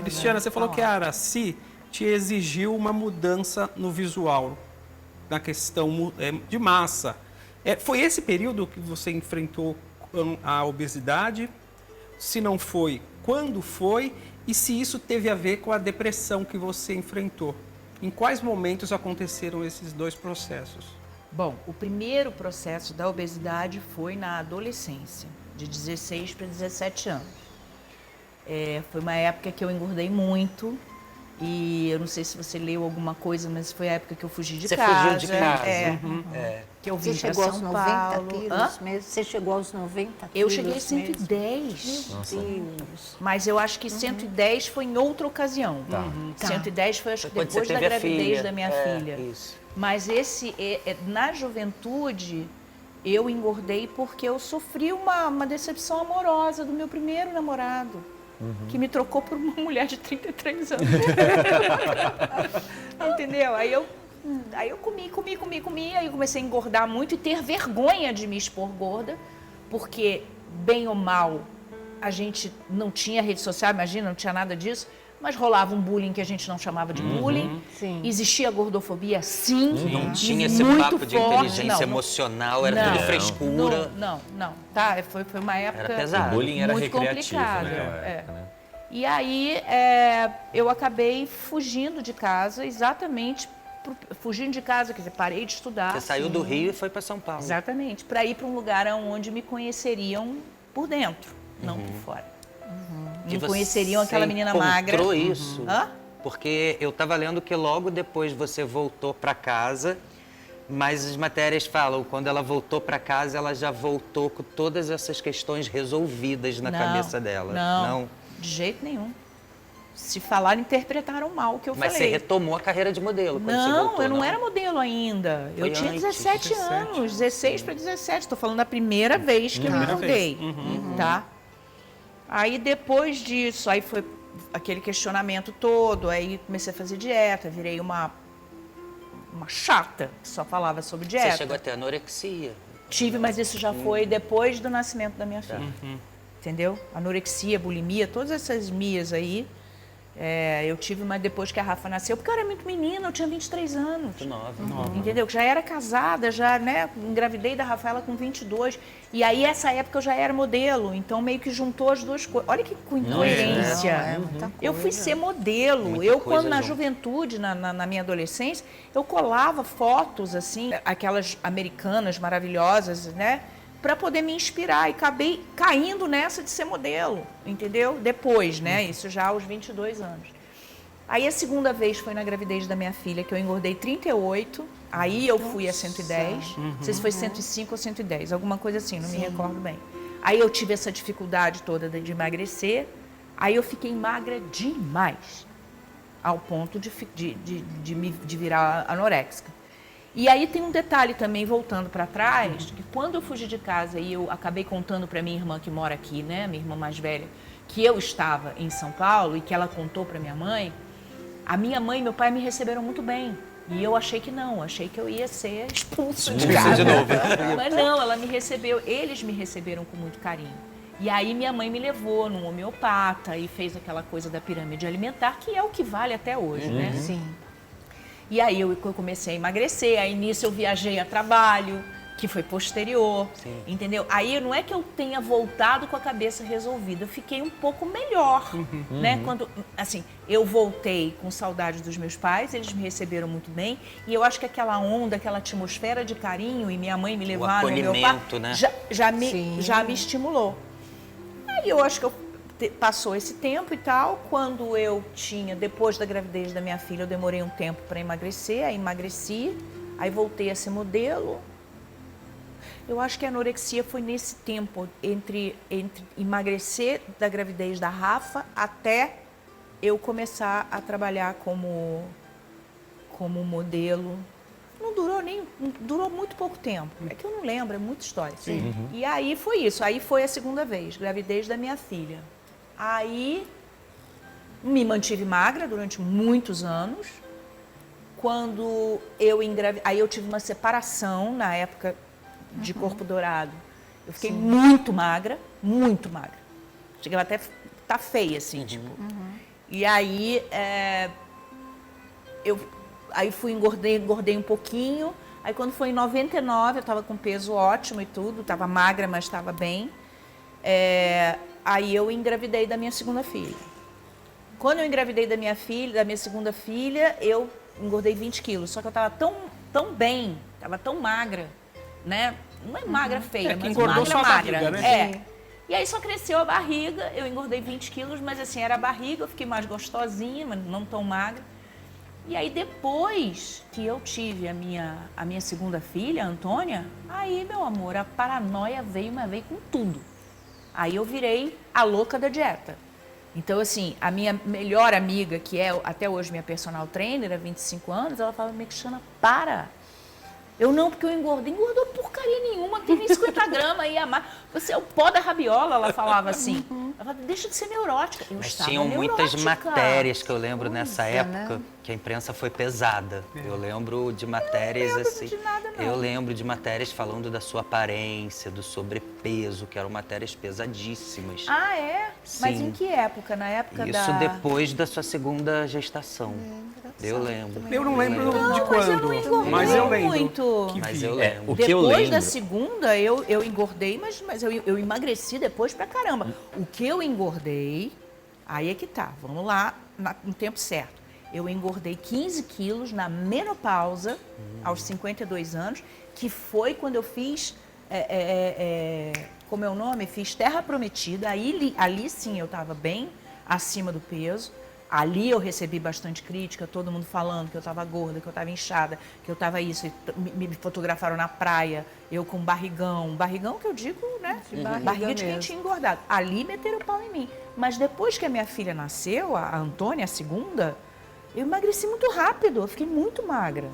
Cristiana, você falou que a Araci te exigiu uma mudança no visual, na questão de massa. Foi esse período que você enfrentou a obesidade? Se não foi, quando foi? E se isso teve a ver com a depressão que você enfrentou? Em quais momentos aconteceram esses dois processos? Bom, o primeiro processo da obesidade foi na adolescência, de 16 para 17 anos. Foi uma época que eu engordei muito e eu não sei se você leu alguma coisa, mas foi a época que eu fugi de casa. Você fugiu de casa. Que eu vim Você para chegou São aos 90 Paulo. quilos mesmo? Você chegou aos 90 quilos Eu cheguei a mesmo? 110. Meu Deus. Mas eu acho que 110 foi em outra ocasião. Tá. 110 foi acho que Quando você depois da teve a gravidez filha. da minha filha. Isso. Mas na juventude, eu engordei porque eu sofri uma decepção amorosa do meu primeiro namorado, que me trocou por uma mulher de 33 anos. Entendeu? Aí eu comi, aí eu comecei a engordar muito e ter vergonha de me expor gorda, porque, bem ou mal, a gente não tinha rede social, imagina, não tinha nada disso, mas rolava um bullying que a gente não chamava de bullying. Sim. Existia gordofobia, sim. Não tinha esse muito papo de forte, inteligência emocional, era tudo frescura. Não. Tá, foi uma época Era pesado. O bullying era muito recreativo complicada. naquela época, né? E aí eu acabei fugindo de casa, exatamente, fugindo de casa, quer dizer, parei de estudar. Você saiu do Rio e foi para São Paulo. Exatamente, para ir para um lugar onde me conheceriam por dentro, não por fora. Que Me conheceriam aquela menina magra. Encontrou isso? Hã? Porque eu estava lendo que logo depois você voltou para casa, mas as matérias falam, quando ela voltou para casa, ela já voltou com todas essas questões resolvidas na cabeça dela. Não, de jeito nenhum. Se falaram, interpretaram mal o que eu Mas falei. você retomou a carreira de modelo quando você voltou, Eu não era modelo ainda. Foi Eu tinha antes, 17 anos, 16 para 17. Estou falando da primeira vez que eu me mudei, tá? Aí depois disso, aí foi aquele questionamento todo, aí comecei a fazer dieta, virei uma chata que só falava sobre dieta. Você chegou até anorexia. Tive, mas isso já foi depois do nascimento da minha filha. Entendeu? Anorexia, bulimia, todas essas mias aí. Eu tive, mas depois que a Rafa nasceu, porque eu era muito menina, eu tinha 23 anos. Muito nova. Entendeu? Já era casada, já, né? Engravidei da Rafaela com 22. E aí, essa época, eu já era modelo. Então, meio que juntou as duas coisas. Olha que incoerência. muita Eu fui coisa. ser modelo. Muita Eu, coisa quando na junto. juventude, na minha adolescência, eu colava fotos, assim, aquelas americanas maravilhosas, né? Para poder me inspirar. E acabei caindo nessa de ser modelo, entendeu? Depois, né? Isso já aos 22 anos. Aí a segunda vez foi na gravidez da minha filha, que eu engordei 38. Aí eu fui a 110. Não sei se foi 105 ou 110, alguma coisa assim, não me recordo bem. Aí eu tive essa dificuldade toda de emagrecer. Aí eu fiquei magra demais, ao ponto de virar anoréxica. E aí tem um detalhe também, voltando para trás, que quando eu fugi de casa e eu acabei contando para minha irmã que mora aqui, né, minha irmã mais velha, que eu estava em São Paulo e que ela contou para minha mãe, a minha mãe e meu pai me receberam muito bem. E eu achei que não, achei que eu ia ser expulsa de casa. de novo. Mas não, ela me recebeu, eles me receberam com muito carinho. E aí minha mãe me levou num homeopata e fez aquela coisa da pirâmide alimentar, que é o que vale até hoje, né? Sim. E aí eu comecei a emagrecer, aí nisso eu viajei a trabalho, que foi posterior, entendeu? Aí não é que eu tenha voltado com a cabeça resolvida, eu fiquei um pouco melhor, né? Quando, assim, eu voltei com saudade dos meus pais, eles me receberam muito bem, e eu acho que aquela onda, aquela atmosfera de carinho, e minha mãe me levaram, meu pai, acolhimento, né? já me estimulou. Aí eu acho que passou esse tempo e tal, quando eu tinha, depois da gravidez da minha filha, eu demorei um tempo para emagrecer, aí emagreci, aí voltei a ser modelo. Eu acho que a anorexia foi nesse tempo, entre emagrecer da gravidez da Rafa até eu começar a trabalhar como modelo. Não durou muito pouco tempo. É que eu não lembro, é muita história. E aí foi isso, aí foi a segunda vez, gravidez da minha filha. Aí me mantive magra durante muitos anos. Quando eu engravidei, aí eu tive uma separação na época de corpo dourado. Eu fiquei muito magra, muito magra. Chegava até tá feia assim, tipo. E aí, aí fui engordei um pouquinho. Aí quando foi em 99, eu estava com peso ótimo e tudo, estava magra, mas estava bem. Aí eu engravidei da minha segunda filha. Quando eu engravidei da minha segunda filha, eu engordei 20 quilos. Só que eu estava tão bem, estava tão magra, né? Não é magra feia, que mas engordou magra, só a magra. barriga, né? E aí só cresceu a barriga, eu engordei 20 quilos, mas assim, era a barriga, eu fiquei mais gostosinha, mas não tão magra. E aí depois que eu tive a minha segunda filha, a Antônia, aí, meu amor, a paranoia veio com tudo. Aí eu virei a louca da dieta. Então, assim, a minha melhor amiga, que é até hoje minha personal trainer, há 25 anos, ela falava, Mexana, para. Eu não, porque eu engordei. Engordou porcaria nenhuma, tem nem 50 gramas aí a mais. Você é o pó da rabiola, ela falava assim. Ela falava, deixa de ser neurótica. Eu Mas estava tinham muitas neurótica. matérias que eu lembro nessa Coisa, época né? que a imprensa foi pesada. Eu lembro de matérias lembro assim. de nada, não. Eu lembro de matérias falando da sua aparência, do sobrepeso, que eram matérias pesadíssimas. Ah, é? Mas Sim. em que época? Na época Isso depois da sua segunda gestação. Eu lembro. Eu não lembro de Não, quando, mas eu não engordei mas eu lembro. muito. que Mas vi. eu lembro. O que eu Depois lembro... da segunda, eu engordei, mas eu emagreci depois pra caramba. O que eu engordei, aí é que tá, vamos lá, no tempo certo. Eu engordei 15 quilos na menopausa, aos 52 anos, que foi quando eu fiz, como é o nome? Fiz Terra Prometida, ali sim eu estava bem acima do peso. Ali eu recebi bastante crítica, todo mundo falando que eu estava gorda, que eu estava inchada, que eu estava isso. Me fotografaram na praia, eu com barrigão. Barrigão que eu digo, né? Barriga de quem mesmo. tinha engordado. Ali meteram o pau em mim. Mas depois que a minha filha nasceu, a Antônia, a segunda, eu emagreci muito rápido, eu fiquei muito magra.